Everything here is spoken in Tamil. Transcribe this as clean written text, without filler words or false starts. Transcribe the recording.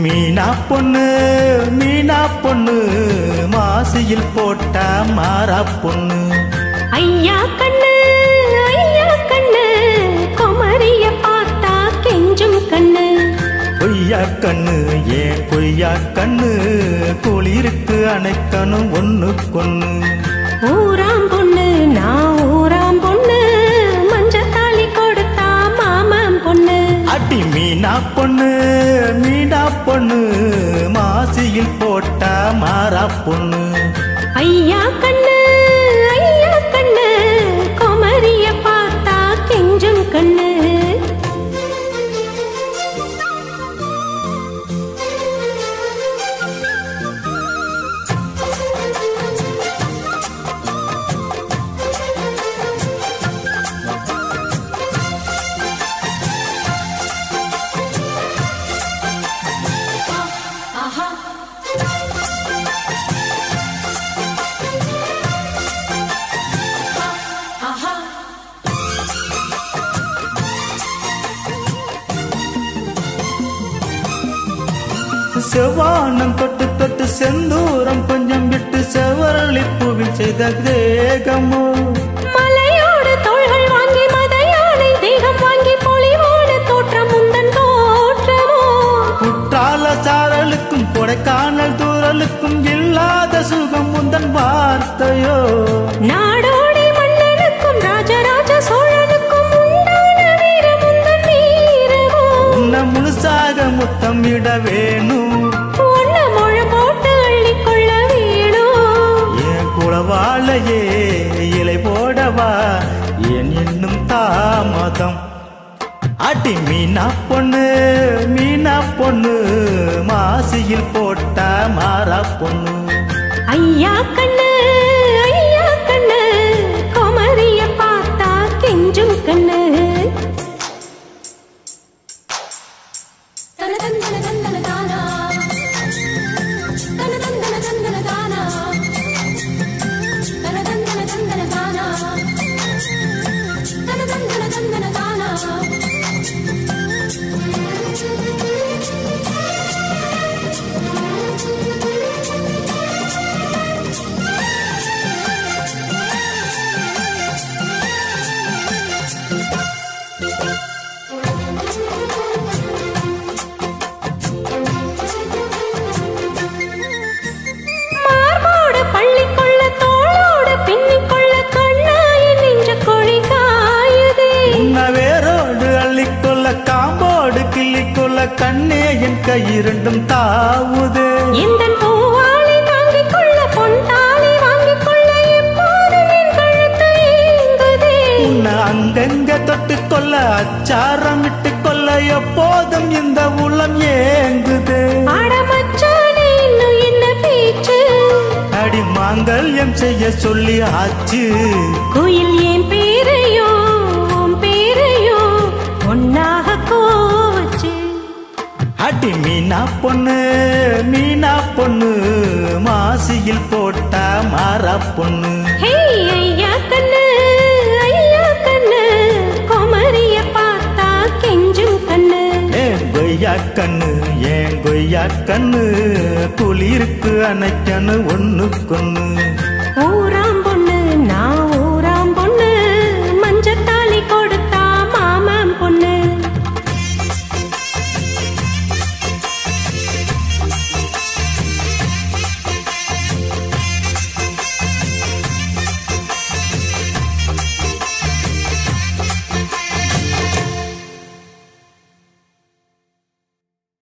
மீனா பொண்ணு மாசியில் போட்டா மாறா பொண்ணு. ஐயா கண்ணு குமரிய பார்த்தா கெஞ்சும் கண்ணு. கொய்யா கண்ணு ஏன் கொய்யா கண்ணு குளிருக்கு அணைக்கணும் ஒண்ணு கொண்ணு. ஊராம் பொண்ணு நான் ஊராம் பொண்ணு மஞ்சத்தாலி கொடுத்தா மாமன் பொண்ணு. அடி மீனா பொண்ணு மாசியில் போட்டா மாறா பொண்ணு. ஐயா கண்ணு குமரிய பார்த்தா கெஞ்சும் கண்ணு. செவ்வானம் தொட்டு தொட்டு செந்தூரம் கொஞ்சம் விட்டு செவரளி பூவில் செய்த தேகமோ. மலையோடு தோள்கள் வாங்கி மதையானை தேகம் வாங்கி பொலிவோட தோற்றம் உந்தன் தோற்றமோ. குற்றால சாரலுக்கும் கொடைக்கானல் தூரலுக்கும் இல்லாத சுகம் உந்தன் வார்த்தையோ. நாடோடி மன்னனுக்கும் ராஜராஜ சோழனுக்கும் உண்டான வீரம் உந்தன் வீரமோ. உன்னை முழுசாக முத்தம் விட வேணும், குளவாழையே இலை போடவா ஏன் இன்னும் தாமதம். அடி மீனா பொண்ணு மாசியில் போட்டா மாறா பொண்ணு. ஐயா கண்ணு குமரிய பார்த்தா கெஞ்சும் கண்ணு. காம்போடு கிள்ளிக்கொள்ள கண்ணே என் கையிரண்டும் தாவுதே. எந்தன் பூவாலை தாங்கிக் கொள்ள பொன்தாலி வாங்கிக் கொள்ள எப்போதும் என் கழுத்து ஏங்குதே. உன்னை அங்கங்க தொட்டுக் கொள்ள அச்சாரம் விட்டுக் கொள்ள எப்போதும் இந்த உள்ளம் ஏங்குதே. அடமச்சானே இன்னும் என்ன பேச்சு, அடி மாங்கல்யம் செய்ய சொல்லி ஆச்சு. கோயில் என் பேரையோ ஒன்னாக கோவச்சு. அடி மீனா பொண்ணு மாசியில் போட்டா மாறா பொண்ணு. ஐயா கண்ணு குமரிய பார்த்தா கெஞ்சும் கண்ணு. ஏன் கொய்யா கண்ணு குளிருக்கு அணைக்கணும் ஒண்ணு கொண்ணு.